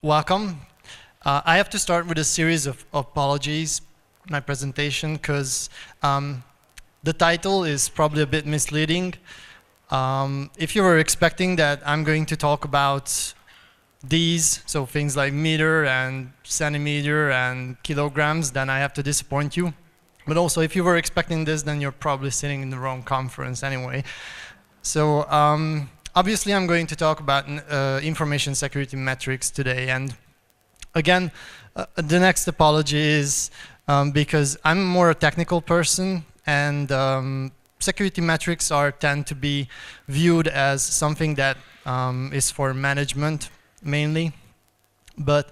Welcome. I have to start with a series of apologies, my presentation, because the title is probably a bit misleading. If you were expecting that I'm going to talk about these, so things like meter and centimeter and kilograms, then I have to disappoint you. But also, if you were expecting this, then you're probably sitting in the wrong conference anyway. So obviously, I'm going to talk about information security metrics today. And again, the next apology is because I'm more a technical person, and security metrics tend to be viewed as something that is for management mainly. But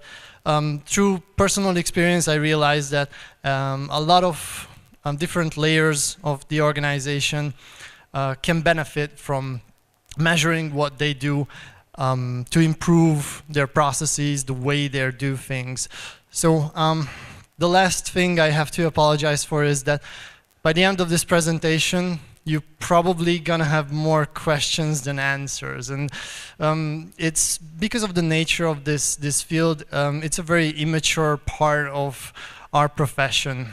through personal experience, I realized that a lot of different layers of the organization can benefit from measuring what they do to improve their processes, the way they do things. So the last thing I have to apologize for is that by the end of this presentation, you're probably gonna have more questions than answers, and it's because of the nature of this field. It's a very immature part of our profession.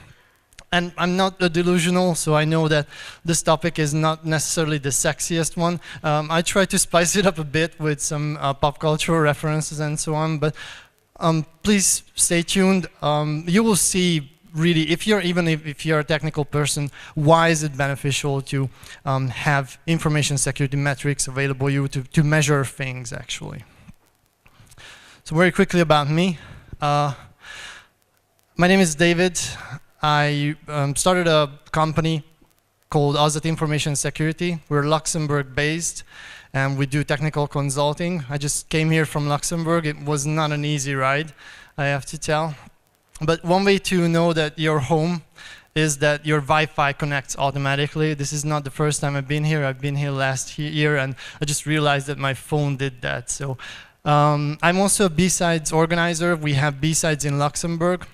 And I'm not delusional, so I know that this topic is not necessarily the sexiest one. I try to spice it up a bit with some pop cultural references and so on, but please stay tuned. You will see really, if you're a technical person, why is it beneficial to have information security metrics available to measure things, actually. So very quickly about me. My name is David. I started a company called Azat Information Security. We're Luxembourg-based, and we do technical consulting. I just came here from Luxembourg. It was not an easy ride, I have to tell. But one way to know that you're home is that your Wi-Fi connects automatically. This is not the first time I've been here. I've been here last year, and I just realized that my phone did that. So I'm also a B-Sides organizer. We have B-Sides in Luxembourg.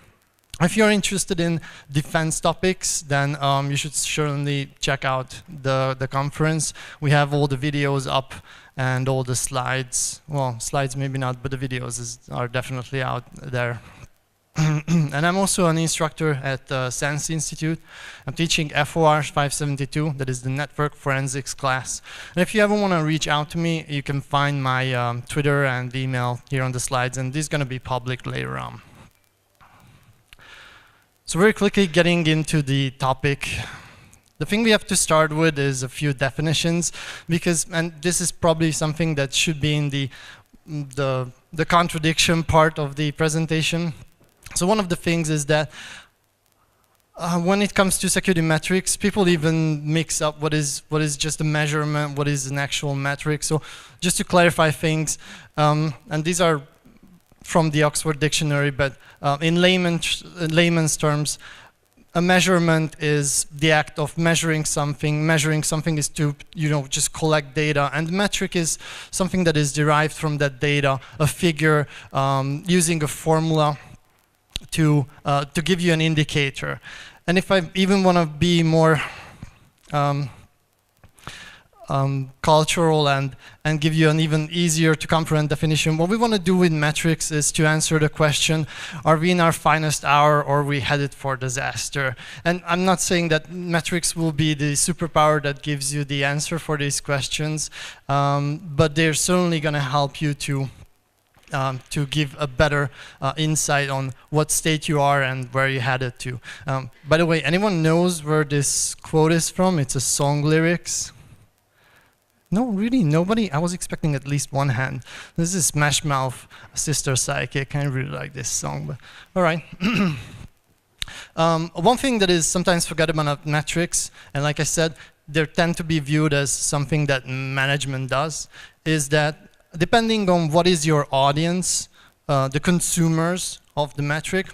If you're interested in defense topics, then you should certainly check out the conference. We have all the videos up and all the slides. Well, slides maybe not, but the videos are definitely out there. And I'm also an instructor at the SENSE Institute. I'm teaching FOR 572, that is the Network Forensics class. And if you ever want to reach out to me, you can find my Twitter and email here on the slides, and this is going to be public later on. So very quickly getting into the topic. The thing we have to start with is a few definitions, because, and this is probably something that should be in the contradiction part of the presentation. So one of the things is that when it comes to security metrics, people even mix up what is just a measurement, what is an actual metric. So just to clarify things, and these are from the Oxford Dictionary, but in layman's terms, a measurement is the act of measuring something. Measuring something is to, just collect data, and metric is something that is derived from that data, a figure using a formula to give you an indicator. And if I even want to be more cultural and give you an even easier to comprehend definition, what we want to do with metrics is to answer the question, are we in our finest hour or are we headed for disaster? And I'm not saying that metrics will be the superpower that gives you the answer for these questions, but they're certainly going to help you to give a better insight on what state you are and where you're headed to. By the way, anyone knows where this quote is from? It's a song lyrics. No, really, nobody? I was expecting at least one hand. This is Smash Mouth, Sister Psychic. I really like this song, but all right. One thing that is sometimes forgotten about metrics, and like I said, they tend to be viewed as something that management does, is that depending on what is your audience, the consumers of the metric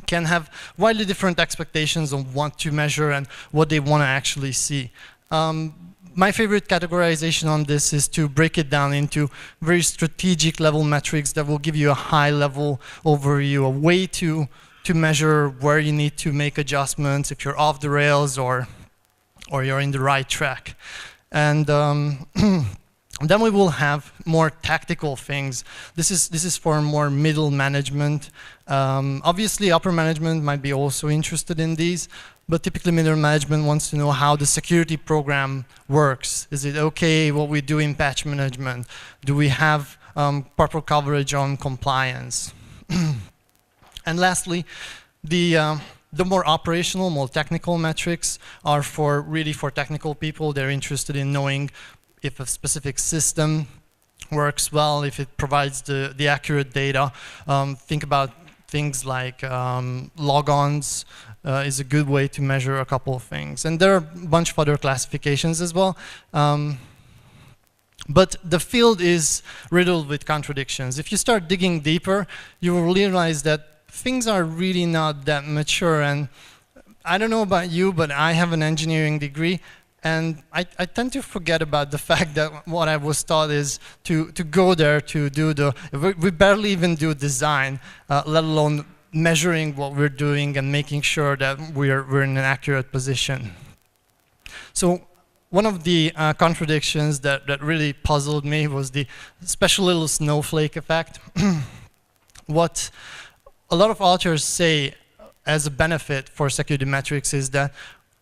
can have widely different expectations on what to measure and what they want to actually see. My favorite categorization on this is to break it down into very strategic level metrics that will give you a high level overview, a way to measure where you need to make adjustments, if you're off the rails or you're in the right track. And Then we will have more tactical things. This is for more middle management. Obviously, upper management might be also interested in these, but typically middle management wants to know how the security program works. Is it okay what we do in patch management? Do we have proper coverage on compliance? And lastly, the more operational, more technical metrics are really for technical people. They're interested in knowing if a specific system works well, if it provides the accurate data. Think about things like logons is a good way to measure a couple of things. And there are a bunch of other classifications as well. But the field is riddled with contradictions. If you start digging deeper, you will realize that things are really not that mature. And I don't know about you, but I have an engineering degree. And I tend to forget about the fact that what I was taught is to go there to do we barely even do design, let alone measuring what we're doing and making sure that we're in an accurate position. So one of the contradictions that really puzzled me was the special little snowflake effect. What a lot of authors say as a benefit for security metrics is that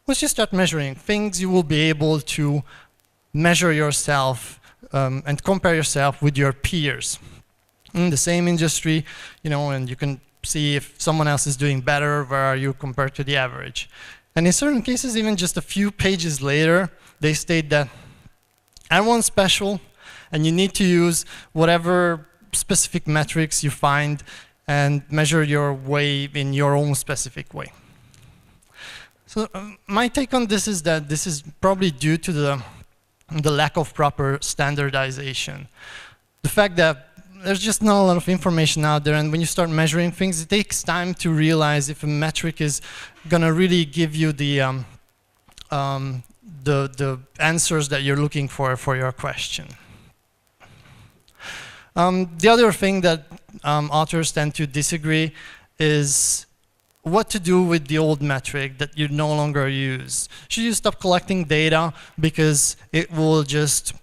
once you start measuring things, you will be able to measure yourself and compare yourself with your peers in the same industry, and you can see if someone else is doing better, where are you compared to the average. And in certain cases, even just a few pages later, they state that everyone's special, and you need to use whatever specific metrics you find and measure your way in your own specific way. So my take on this is that this is probably due to the lack of proper standardization. The fact that there's just not a lot of information out there, and when you start measuring things, it takes time to realize if a metric is going to really give you the answers that you're looking for your question. The other thing that authors tend to disagree is what to do with the old metric that you no longer use. Should you stop collecting data because it will just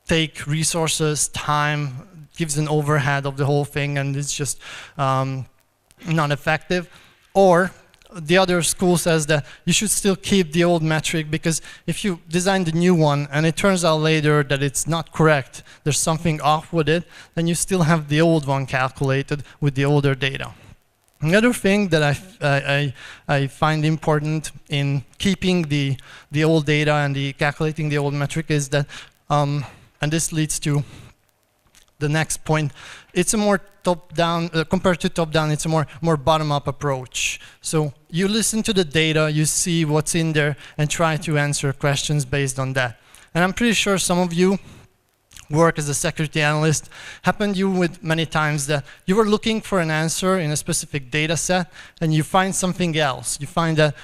take resources, time, gives an overhead of the whole thing, and it's just not effective? Or the other school says that you should still keep the old metric, because if you design the new one and it turns out later that it's not correct, there's something off with it, then you still have the old one calculated with the older data. Another thing that I find important in keeping the old data and calculating the old metric is that, and this leads to the next point, it's a more top-down, compared to top-down, it's a more bottom-up approach. So you listen to the data, you see what's in there, and try to answer questions based on that. And I'm pretty sure some of you work as a security analyst happened to you with many times that you were looking for an answer in a specific data set, and you find something else. You find that,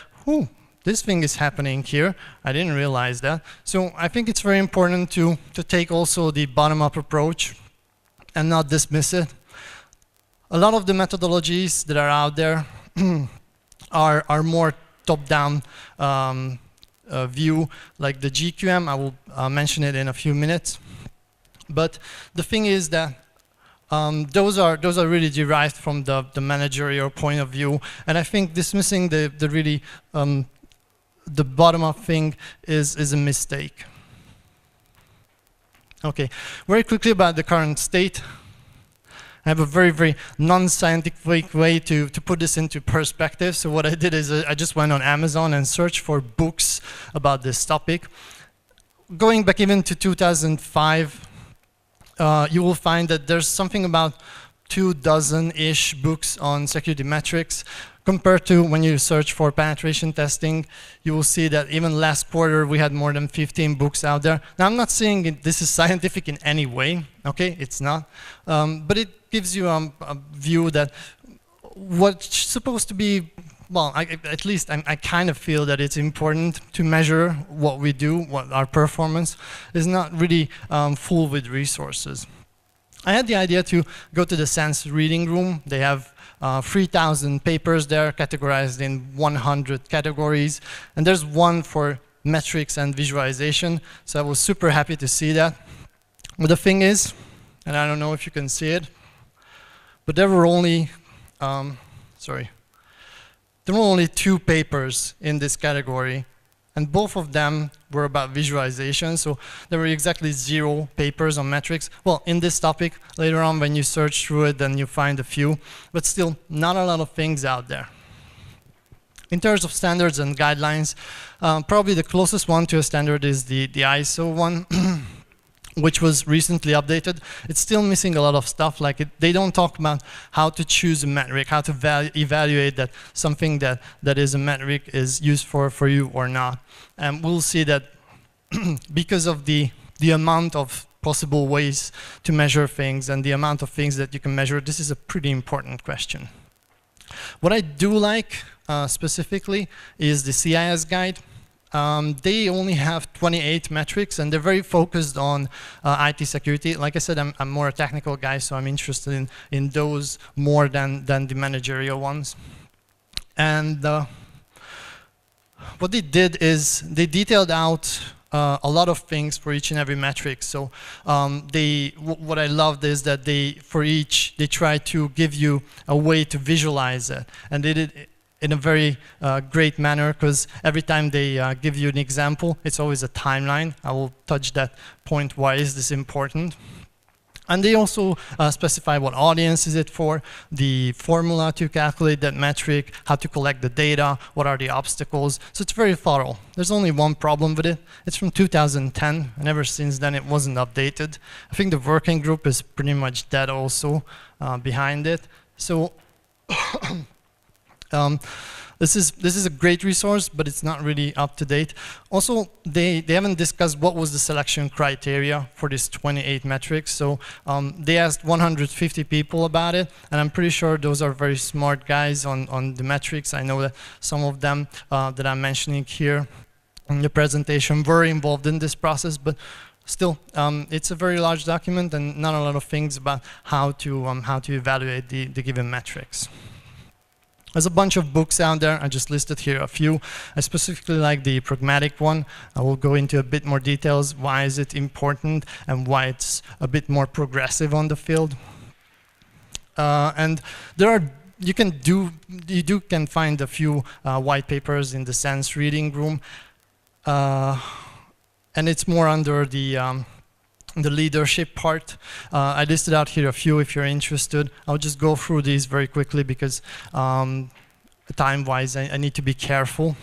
this thing is happening here. I didn't realize that. So I think it's very important to take also the bottom-up approach and not dismiss it. A lot of the methodologies that are out there are more top-down view, like the GQM. I will mention it in a few minutes. But the thing is that those are really derived from the managerial point of view, and I think dismissing the really the bottom-up thing is a mistake. Okay, very quickly about the current state. I have a very, very non-scientific way to put this into perspective. So what I did is I just went on Amazon and searched for books about this topic. Going back even to 2005, you will find that there's something about 24-ish books on security metrics. Compared to when you search for penetration testing, you will see that even last quarter we had more than 15 books out there. Now I'm not saying this is scientific in any way, okay? It's not. But it gives you a view that what's supposed to be, well, at least I kind of feel that it's important to measure what we do, what our performance is not really full with resources. I had the idea to go to the SANS reading room. They have 3,000 papers there categorized in 100 categories, and there's one for metrics and visualization, so I was super happy to see that. But the thing is, and I don't know if you can see it, but there were only, there were only 2 papers in this category, and both of them were about visualization, so there were exactly 0 papers on metrics. Well, in this topic, later on when you search through it, then you find a few, but still not a lot of things out there. In terms of standards and guidelines, probably the closest one to a standard is the ISO one, which was recently updated. It's still missing a lot of stuff, like they don't talk about how to choose a metric, how to evaluate that something that is a metric is used for you or not. And we'll see that because of the amount of possible ways to measure things and the amount of things that you can measure, this is a pretty important question. What I do like specifically is the CIS guide. They only have 28 metrics, and they're very focused on IT security. Like I said, I'm more a technical guy, so I'm interested in those more than the managerial ones. And what they did is they detailed out a lot of things for each and every metric. So what I loved is that for each, they try to give you a way to visualize it. And they did it in a very great manner, because every time they give you an example, it's always a timeline. I will touch that point, why is this important. And they also specify what audience is it for, the formula to calculate that metric, how to collect the data, what are the obstacles. So it's very thorough. There's only one problem with it. It's from 2010, and ever since then it wasn't updated. I think the working group is pretty much dead also behind it. So this is a great resource, but it's not really up to date. Also, they haven't discussed what was the selection criteria for these 28 metrics. So they asked 150 people about it, and I'm pretty sure those are very smart guys on the metrics. I know that some of them that I'm mentioning here in the presentation were involved in this process, but still, it's a very large document and not a lot of things about how to evaluate the given metrics. There's a bunch of books out there. I just listed here a few. I specifically like the pragmatic one. I will go into a bit more details. Why is it important and why it's a bit more progressive on the field. And there are you can find a few white papers in the Sense reading room, and it's more under the leadership part. I listed out here a few if you're interested. I'll just go through these very quickly because time-wise I need to be careful.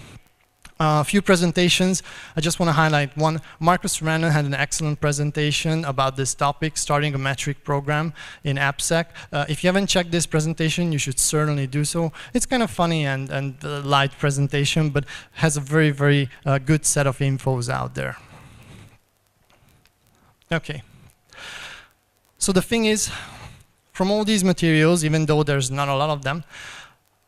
A few presentations. I just want to highlight one. Marcus Rannan had an excellent presentation about this topic, starting a metric program in AppSec. If you haven't checked this presentation, you should certainly do so. It's kind of funny and light presentation, but has a very, very good set of infos out there. Okay, so the thing is, from all these materials, even though there's not a lot of them,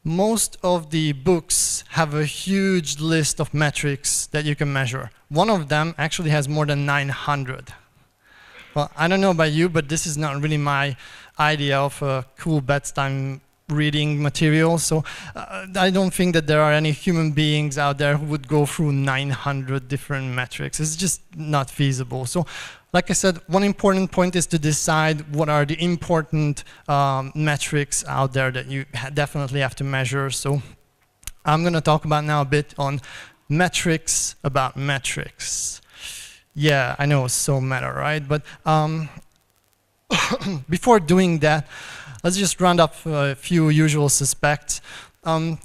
most of the books have a huge list of metrics that you can measure. One of them actually has more than 900. Well, I don't know about you, but this is not really my idea of a cool bedtime reading material, so I don't think that there are any human beings out there who would go through 900 different metrics. It's just not feasible. So, like I said, one important point is to decide what are the important metrics out there that you definitely have to measure. So I'm going to talk about now a bit on metrics about metrics. Yeah, I know it's so meta, right? But before doing that, let's just round up a few usual suspects.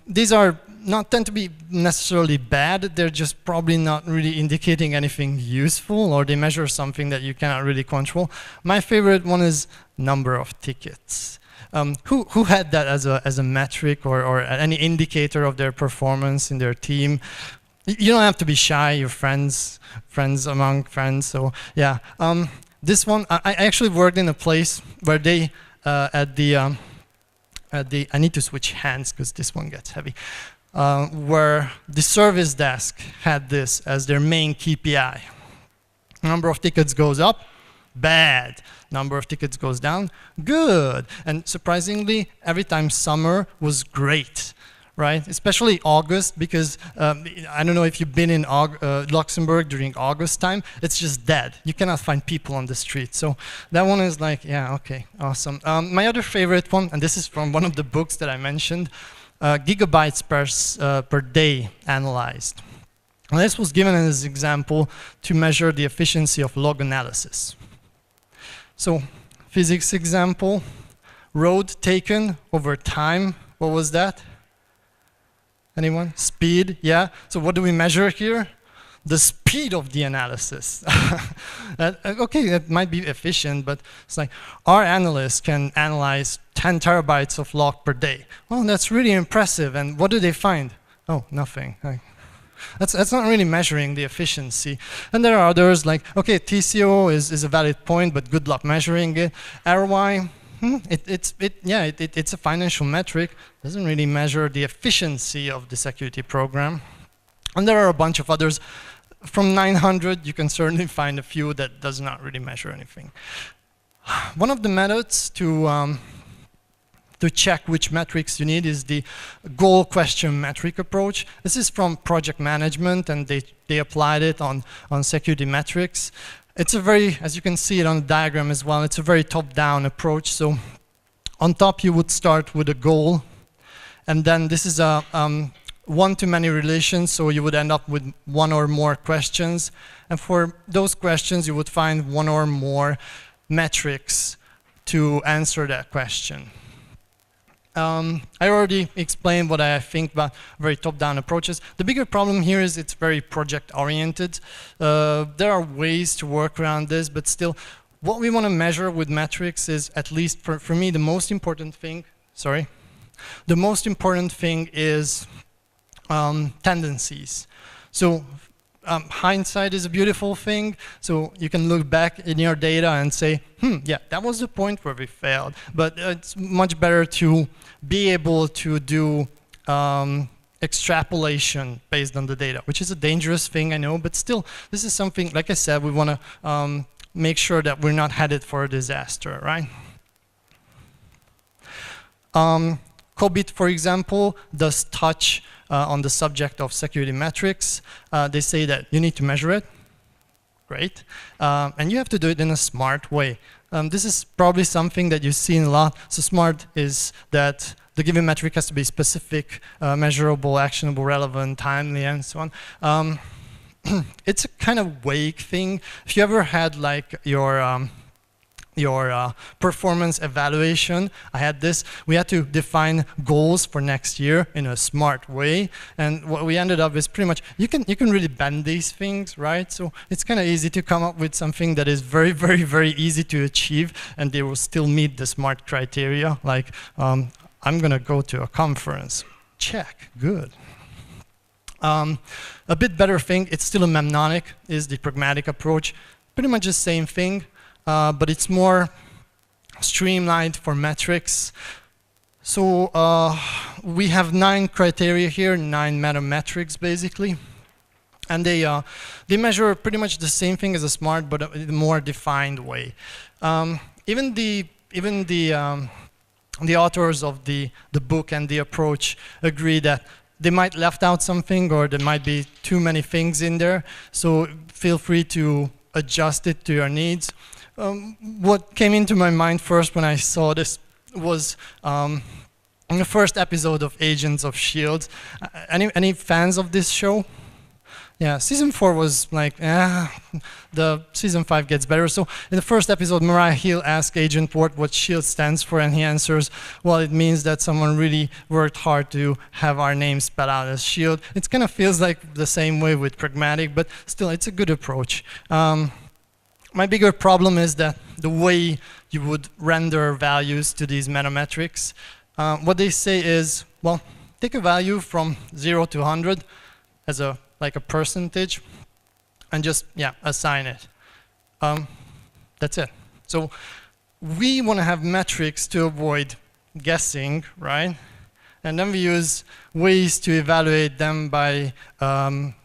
These are not tend to be necessarily bad, they're just probably not really indicating anything useful, or they measure something that you cannot really control. My favorite one is number of tickets. Who had that as a metric or any indicator of their performance in their team? You don't have to be shy, you're friends among friends, so yeah. This one, I actually worked in a place where they, I need to switch hands because this one gets heavy. Where the service desk had this as their main KPI. Number of tickets goes up, bad. Number of tickets goes down, good. And surprisingly, every time summer was great, right? Especially August, because I don't know if you've been in Luxembourg during August time. It's just dead. You cannot find people on the street. So that one is like, yeah, okay, awesome. My other favorite one, and this is from one of the books that I mentioned, gigabytes per day analyzed. And this was given as an example to measure the efficiency of log analysis. So physics example, road taken over time. What was that? Anyone? Speed, yeah. So what do we measure here? The speed of the analysis. Okay, that might be efficient, but it's like our analysts can analyze 10 terabytes of log per day. Well, that's really impressive. And what do they find? Oh, nothing. That's not really measuring the efficiency. And there are others like, okay, TCO is a valid point, but good luck measuring it. ROI, it's a financial metric. Doesn't really measure the efficiency of the security program. And there are a bunch of others. From 900, you can certainly find a few that does not really measure anything. One of the methods to check which metrics you need is the goal question metric approach. This is from project management, and they applied it on security metrics. It's a very, as you can see it on the diagram as well, it's a very top-down approach. So on top, you would start with a goal, and then this is a one-to-many relation, so you would end up with one or more questions. And for those questions, you would find one or more metrics to answer that question. I already explained what I think about very top-down approaches. The bigger problem here is it's very project-oriented. There are ways to work around this, but still, what we want to measure with metrics is, at least for me, the most important thing, the most important thing is tendencies. So hindsight is a beautiful thing, so you can look back in your data and say, yeah, that was the point where we failed. But it's much better to be able to do extrapolation based on the data, which is a dangerous thing, I know, but still, this is something, like I said, we want to make sure that we're not headed for a disaster, right? COBIT, for example, does touch on the subject of security metrics. They say that you need to measure it. Great. And you have to do it in a smart way. This is probably something that you've seen a lot. So smart is that the given metric has to be specific, measurable, actionable, relevant, timely, and so on. It's a kind of vague thing. If you ever had like your performance evaluation, I had this. We had to define goals for next year in a smart way, and what we ended up is pretty much you can really bend these things, right? So it's kind of easy to come up with something that is very, very, very easy to achieve, and they will still meet the smart criteria. Like I'm gonna go to a conference. Check, good. A bit better thing, it's still a mnemonic, is the pragmatic approach. Pretty much the same thing. But it's more streamlined for metrics. So we have 9 criteria here, 9 meta metrics basically, and they measure pretty much the same thing as a smart, but in a more defined way. Even the authors of the book and the approach agree that they might left out something, or there might be too many things in there. So feel free to adjust it to your needs. What came into my mind first when I saw this was in the first episode of Agents of S.H.I.E.L.D. Any fans of this show? Yeah, season 4 was like, the season 5 gets better. So in the first episode, Mariah Hill asked Agent Ward what S.H.I.E.L.D. stands for, and he answers, well, it means that someone really worked hard to have our name spelled out as S.H.I.E.L.D. It kind of feels like the same way with pragmatic, but still, it's a good approach. My bigger problem is that the way you would render values to these metametrics, what they say is, well, take a value from 0 to 100 as like a percentage, and just, assign it. That's it. So we want to have metrics to avoid guessing, right? And then we use ways to evaluate them by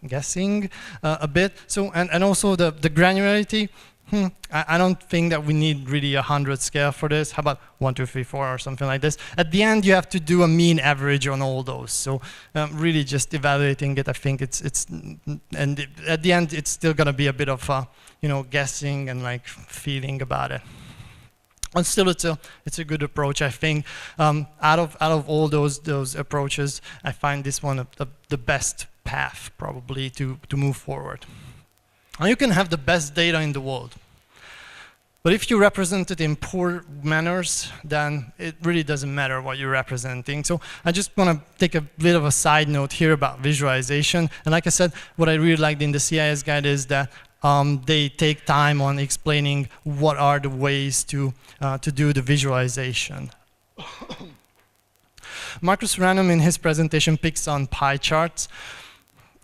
guessing a bit. So, and also the granularity. I don't think that we need really 100 scale for this. How about 1, 2, 3, 4 or something like this? At the end, you have to do a mean average on all those. So really just evaluating it, I think and at the end, it's still gonna be a bit of guessing and like feeling about it. And still, it's a good approach, I think. Out of all those approaches, I find this one the best path probably to move forward. And you can have the best data in the world, but if you represent it in poor manners, then it really doesn't matter what you're representing. So I just want to take a bit of a side note here about visualization. And like I said, what I really liked in the CIS guide is that they take time on explaining what are the ways to do the visualization. Marcus Ranum in his presentation picks on pie charts.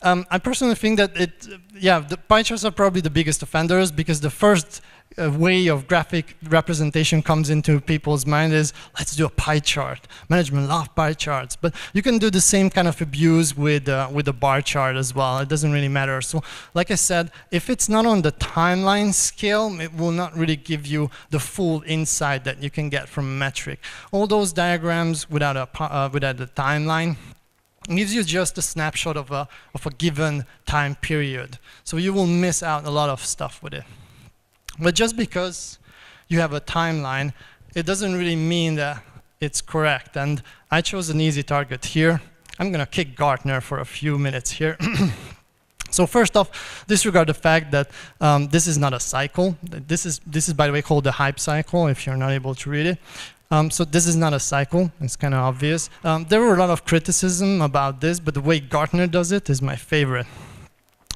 I personally think that the pie charts are probably the biggest offenders, because the first way of graphic representation comes into people's mind is, let's do a pie chart. Management love pie charts, but you can do the same kind of abuse with a bar chart as well. It doesn't really matter. So like I said, if it's not on the timeline scale, it will not really give you the full insight that you can get from a metric. All those diagrams without a timeline gives you just a snapshot of a given time period. So you will miss out a lot of stuff with it. But just because you have a timeline, it doesn't really mean that it's correct. And I chose an easy target here. I'm going to kick Gartner for a few minutes here. So first off, disregard the fact that this is not a cycle. This is, by the way, called the hype cycle, if you're not able to read it. So this is not a cycle. It's kind of obvious. There were a lot of criticism about this, but the way Gartner does it is my favorite.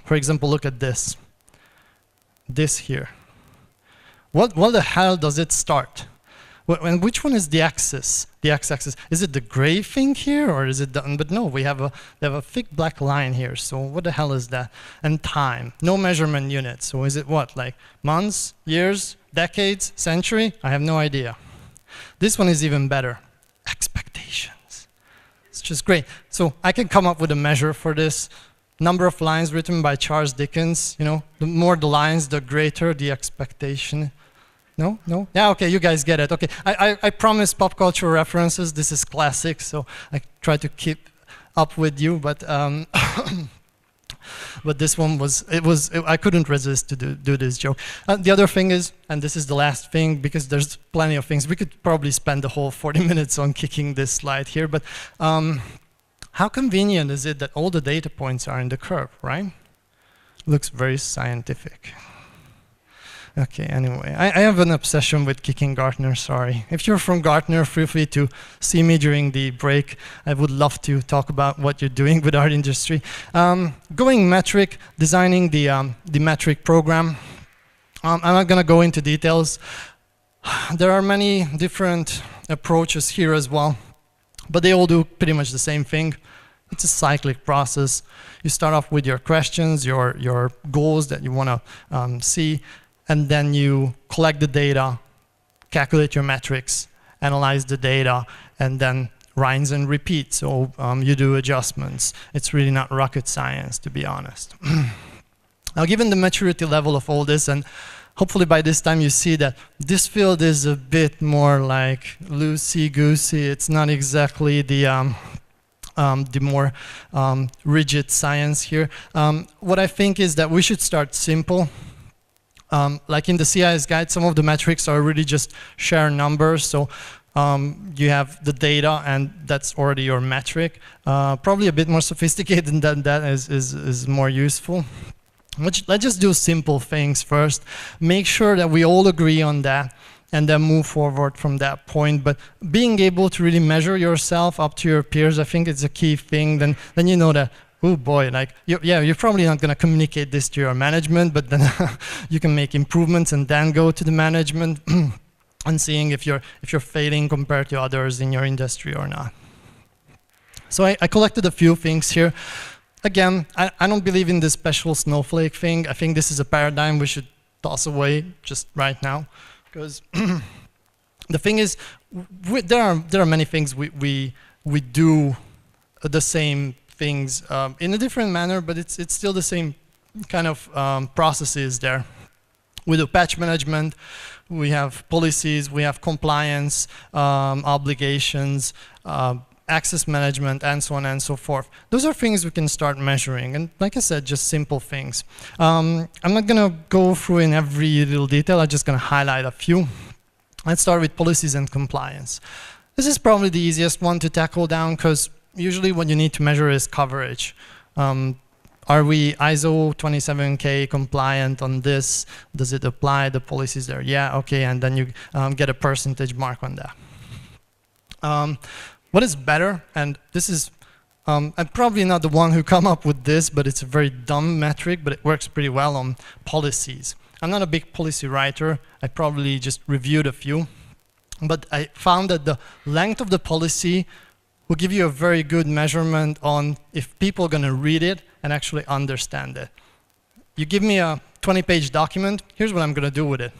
For example, look at this. This here. What the hell does it start? And which one is the axis? The x-axis. Is it the gray thing here, or is it the? But no, they have a thick black line here. So what the hell is that? And time. No measurement unit. So is it what? Like months, years, decades, century? I have no idea. This one is even better. Expectations. It's just great. So I can come up with a measure for this. Number of lines written by Charles Dickens. The more the lines, the greater the expectation. No? No? Yeah, okay, you guys get it. Okay, I promise pop culture references. This is classic, so I try to keep up with you, but but this one I couldn't resist to do this joke. The other thing is, and this is the last thing, because there's plenty of things. We could probably spend the whole 40 minutes on kicking this slide here, but how convenient is it that all the data points are in the curve, right? Looks very scientific. Okay, anyway, I have an obsession with kicking Gartner, sorry. If you're from Gartner, feel free to see me during the break. I would love to talk about what you're doing with our industry. Going metric, designing the metric program. I'm not gonna go into details. There are many different approaches here as well, but they all do pretty much the same thing. It's a cyclic process. You start off with your questions, your goals that you wanna see, and then you collect the data, calculate your metrics, analyze the data, and then rinse and repeat. So you do adjustments. It's really not rocket science, to be honest. Now, given the maturity level of all this, and hopefully by this time you see that this field is a bit more like loosey-goosey. It's not exactly the more rigid science here. What I think is that we should start simple. Like in the CIS guide, some of the metrics are really just share numbers. So you have the data, and that's already your metric. Probably a bit more sophisticated than that is more useful. Let's just do simple things first. Make sure that we all agree on that, and then move forward from that point. But being able to really measure yourself up to your peers, I think it's a key thing. Then you know that, oh boy, like, you're probably not going to communicate this to your management, but then you can make improvements and then go to the management and seeing if you're failing compared to others in your industry or not. So I collected a few things here. Again, I don't believe in this special snowflake thing. I think this is a paradigm we should toss away just right now, because the thing is, there are many things we do the same things in a different manner, but it's still the same kind of processes there. We do patch management, we have policies, we have compliance, obligations, access management, and so on and so forth. Those are things we can start measuring, and like I said, just simple things. I'm not going to go through in every little detail, I'm just going to highlight a few. Let's start with policies and compliance. This is probably the easiest one to tackle down, because usually what you need to measure is coverage. Are we ISO 27K compliant on this? Does it apply the policies there? Yeah, okay, and then you get a percentage mark on that. What is better, and this is, I'm probably not the one who come up with this, but it's a very dumb metric, but it works pretty well on policies. I'm not a big policy writer, I probably just reviewed a few, but I found that the length of the policy will give you a very good measurement on if people are going to read it and actually understand it. You give me a 20-page document, here's what I'm going to do with it.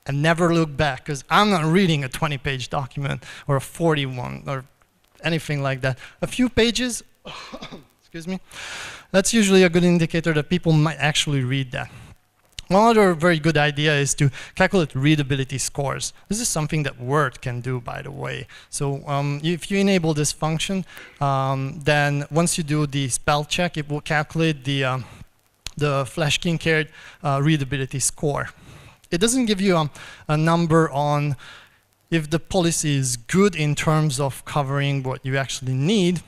And never look back, because I'm not reading a 20-page document or a 41 or anything like that. A few pages, excuse me, that's usually a good indicator that people might actually read that. One other very good idea is to calculate readability scores. This is something that Word can do, by the way. So if you enable this function, then once you do the spell check, it will calculate the Flash-Kincaid readability score. It doesn't give you a number on if the policy is good in terms of covering what you actually need,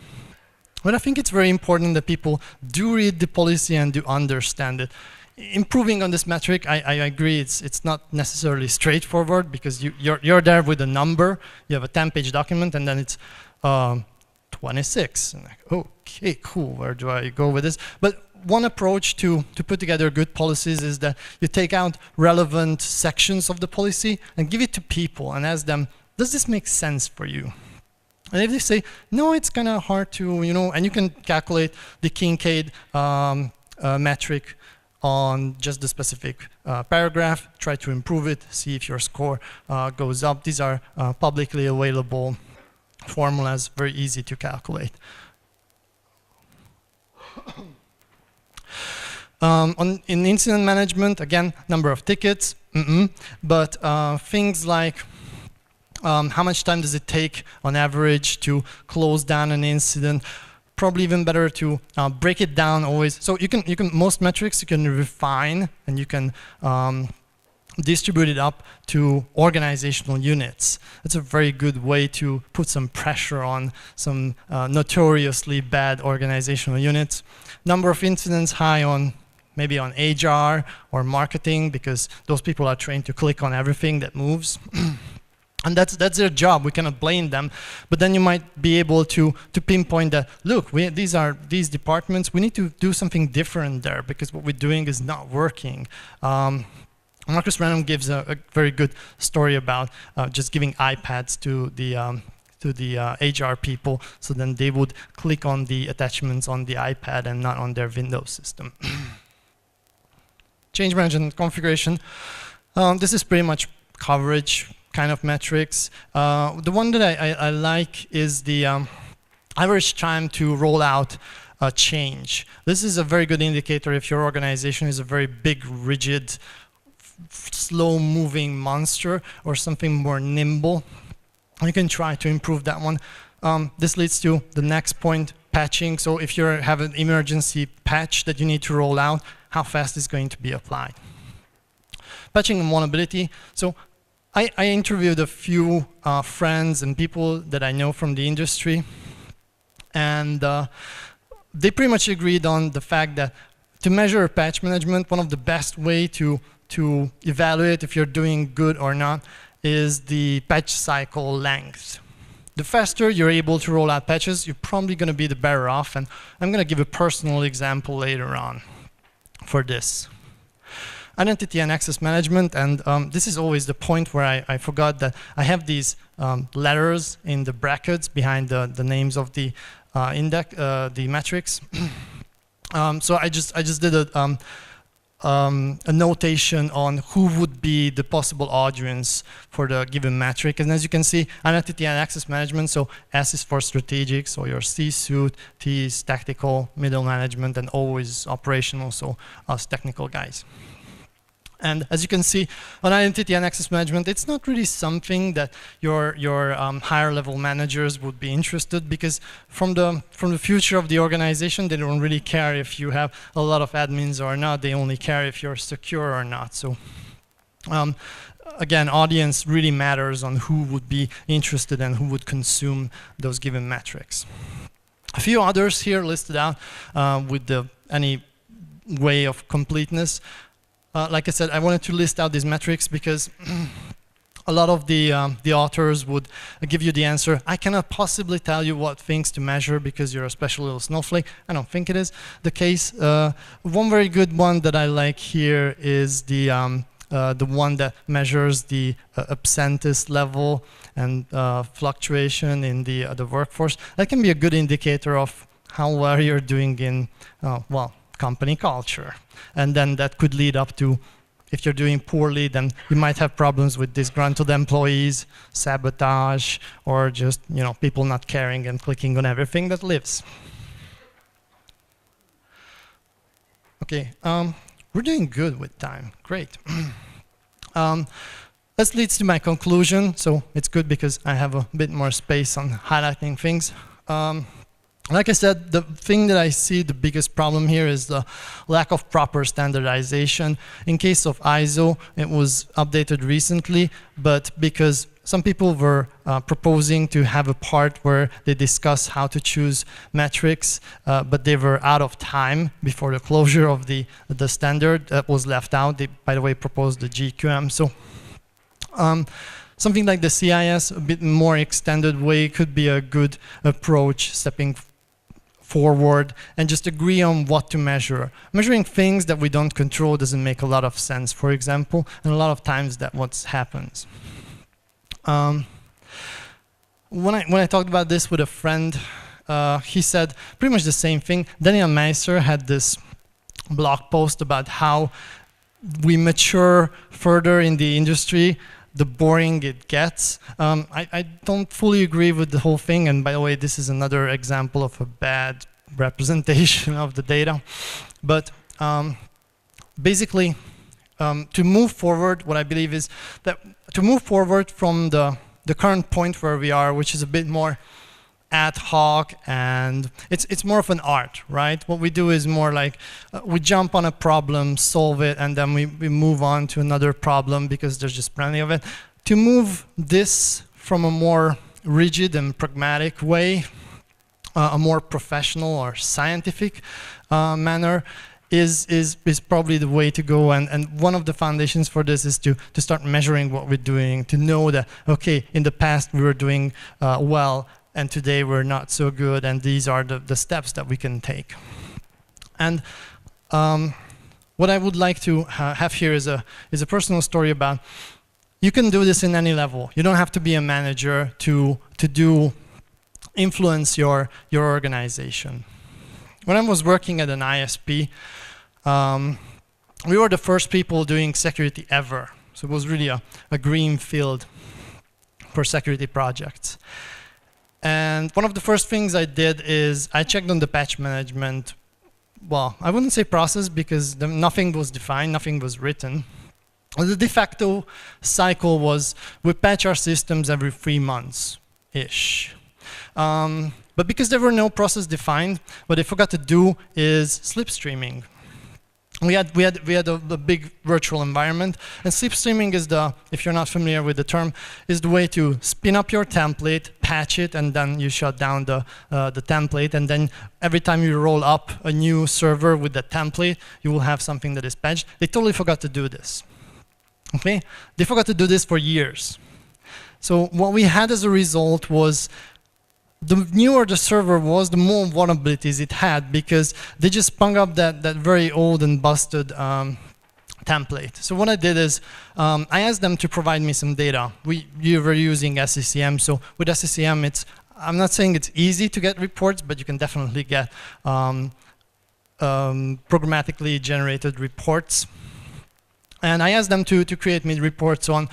but I think it's very important that people do read the policy and do understand it. Improving on this metric, I agree, it's not necessarily straightforward, because you're there with a number, you have a 10-page document, and then it's 26. And like, okay, cool, where do I go with this? But one approach to put together good policies is that you take out relevant sections of the policy and give it to people and ask them, does this make sense for you? And if they say, no, it's kind of hard to, and you can calculate the Kincaid metric on just the specific paragraph, try to improve it, see if your score goes up. These are publicly available formulas, very easy to calculate. In incident management, again, number of tickets, but things like how much time does it take on average to close down an incident, probably even better to break it down always. So you can most metrics you can refine, and you can distribute it up to organizational units. That's a very good way to put some pressure on some notoriously bad organizational units. Number of incidents high on maybe on HR or marketing, because those people are trained to click on everything that moves. And that's their job, we cannot blame them. But then you might be able to pinpoint that, look, these departments, we need to do something different there, because what we're doing is not working. Marcus Random gives a very good story about just giving iPads to the HR people, so then they would click on the attachments on the iPad and not on their Windows system. Change management configuration. This is pretty much coverage kind of metrics. The one that I like is the average time to roll out a change. This is a very good indicator if your organization is a very big, rigid, slow-moving monster or something more nimble. You can try to improve that one. This leads to the next point, patching. So if you have an emergency patch that you need to roll out, how fast is going to be applied. Patching and vulnerability. So I interviewed a few friends and people that I know from the industry, and they pretty much agreed on the fact that to measure patch management, one of the best way to evaluate if you're doing good or not is the patch cycle length. The faster you're able to roll out patches, you're probably going to be the better off, and I'm going to give a personal example later on for this. Identity and access management, and this is always the point where I forgot that I have these letters in the brackets behind the names of the the metrics. So I just did a notation on who would be the possible audience for the given metric. And as you can see, identity and access management, so S is for strategic, so your C-suite, T is tactical, middle management, and O is operational, so us technical guys. And as you can see, on identity and access management, it's not really something that your higher level managers would be interested, because from the future of the organization, they don't really care if you have a lot of admins or not. They only care if you're secure or not. So again, audience really matters on who would be interested and who would consume those given metrics. A few others here listed out with any way of completeness. Like I said, I wanted to list out these metrics because a lot of the authors would give you the answer. I cannot possibly tell you what things to measure because you're a special little snowflake. I don't think it is the case. One very good one that I like here is the one that measures the absentee level and fluctuation in the workforce. That can be a good indicator of how well you're doing in, well, company culture. And then that could lead up to, if you're doing poorly, then you might have problems with disgruntled employees, sabotage, or just people not caring and clicking on everything that lives. Okay, we're doing good with time. Great. This leads to my conclusion. So it's good because I have a bit more space on highlighting things. Like I said, the thing that I see the biggest problem here is the lack of proper standardization. In case of ISO, it was updated recently, but because some people were proposing to have a part where they discuss how to choose metrics, but they were out of time before the closure of the standard. That was left out. They, by the way, proposed the GQM. So something like the CIS, a bit more extended way, could be a good approach, stepping forward and just agree on what to measure. Measuring things that we don't control doesn't make a lot of sense, for example, and a lot of times that's what happens. When I talked about this with a friend, he said pretty much the same thing. Daniel Meiser had this blog post about how we mature further in the industry, the boring it gets. I don't fully agree with the whole thing, and by the way, this is another example of a bad representation of the data. But basically, to move forward, what I believe is that to move forward from the current point where we are, which is a bit more ad hoc, and it's more of an art, right? What we do is more like we jump on a problem, solve it, and then we move on to another problem because there's just plenty of it. To move this from a more rigid and pragmatic way, a more professional or scientific manner, is probably the way to go. And one of the foundations for this is to start measuring what we're doing, to know that, okay, in the past we were doing well, and today we're not so good, and these are the steps that we can take. And what I would like to have here is a personal story about, you can do this in any level. You don't have to be a manager to influence your organization. When I was working at an ISP, we were the first people doing security ever. So it was really a green field for security projects. And one of the first things I did is I checked on the patch management. Well, I wouldn't say process because nothing was defined, nothing was written. The de facto cycle was we patch our systems every 3 months-ish. But because there were no process defined, what they forgot to do is slipstreaming. We had a big virtual environment, and slipstreaming is if you're not familiar with the term, is the way to spin up your template, patch it, and then you shut down the template, and then every time you roll up a new server with that template, you will have something that is patched. They totally forgot to do this. Okay? They forgot to do this for years. So what we had as a result was, the newer the server was, the more vulnerabilities it had, because they just spun up that very old and busted template. So what I did is, I asked them to provide me some data. We were using SCCM, so with SCCM, I'm not saying it's easy to get reports, but you can definitely get programmatically generated reports. And I asked them to create me reports on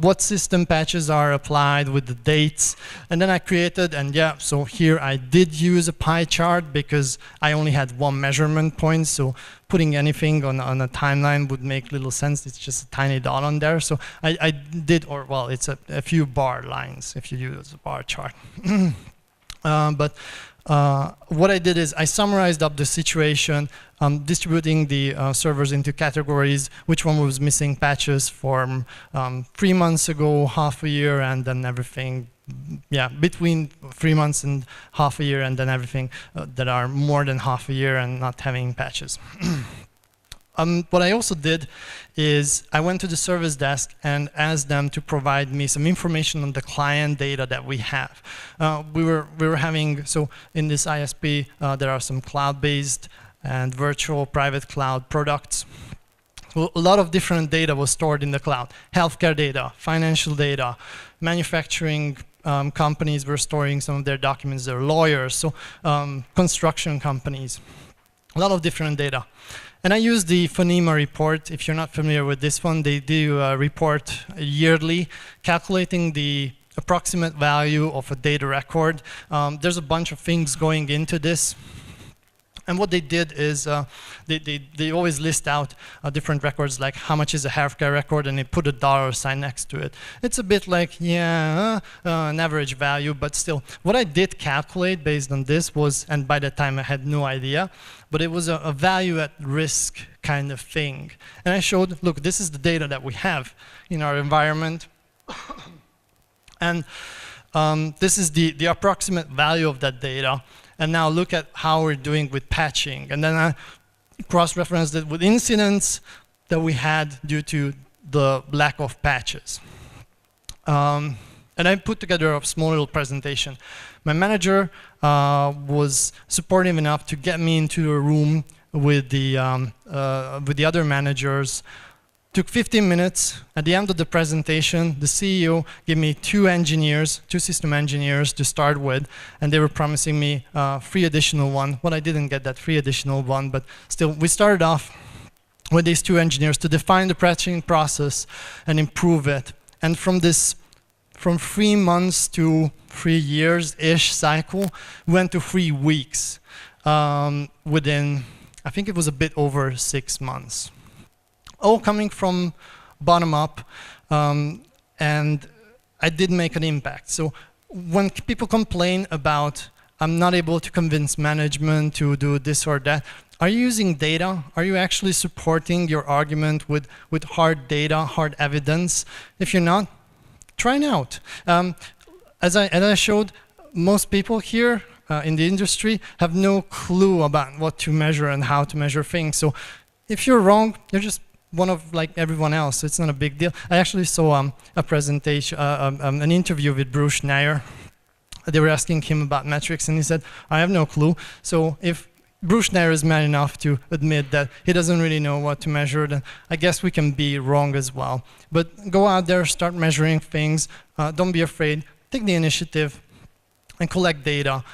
what system patches are applied with the dates. And then I created, and yeah, so here I did use a pie chart because I only had one measurement point. So putting anything on a timeline would make little sense. It's just a tiny dot on there. So I did, or well, it's a few bar lines if you use a bar chart. What I did is I summarized up the situation, distributing the servers into categories, which one was missing patches from 3 months ago, half a year, and then everything, yeah, between 3 months and half a year, and then everything that are more than half a year and not having patches. What I also did is I went to the service desk and asked them to provide me some information on the client data that we have. We were having, so in this ISP, there are some cloud-based and virtual private cloud products. So a lot of different data was stored in the cloud. Healthcare data, financial data, manufacturing companies were storing some of their documents, their lawyers, so construction companies, a lot of different data. And I use the Phonema report. If you're not familiar with this one, they do a report yearly, calculating the approximate value of a data record. There's a bunch of things going into this. And what they did is they always list out different records, like how much is a healthcare record, and they put a dollar sign next to it. It's a bit like, yeah, an average value, but still. What I did calculate based on this was, and by that time I had no idea, but it was a value at risk kind of thing. And I showed, look, this is the data that we have in our environment. And this is the approximate value of that data. And now look at how we're doing with patching. And then I cross-referenced it with incidents that we had due to the lack of patches. And I put together a small little presentation. My manager was supportive enough to get me into a room with the other managers. Took 15 minutes. At the end of the presentation, the CEO gave me 2 engineers, 2 system engineers to start with, and they were promising me 3 additional one. Well, I didn't get that 3 additional one, but still, we started off with these 2 engineers to define the patching process and improve it. And from 3 months to 3 years-ish cycle, we went to 3 weeks within, I think it was a bit over 6 months. All coming from bottom up, and I did make an impact. So when people complain about, I'm not able to convince management to do this or that, are you using data? Are you actually supporting your argument with hard data, hard evidence? If you're not, try it out. As I showed, most people here in the industry have no clue about what to measure and how to measure things. So if you're wrong, you're just one of like everyone else. It's not a big deal. I actually saw a presentation, an interview with Bruce Schneier. They were asking him about metrics, and he said, I have no clue. So if Bruce Schneier is man enough to admit that he doesn't really know what to measure, then I guess we can be wrong as well. But go out there, start measuring things. Don't be afraid. Take the initiative and collect data.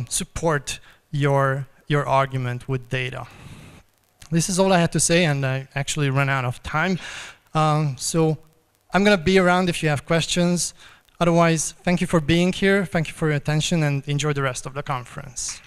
Support your argument with data. This is all I had to say, and I actually ran out of time. So I'm going to be around if you have questions. Otherwise, thank you for being here. Thank you for your attention, and enjoy the rest of the conference.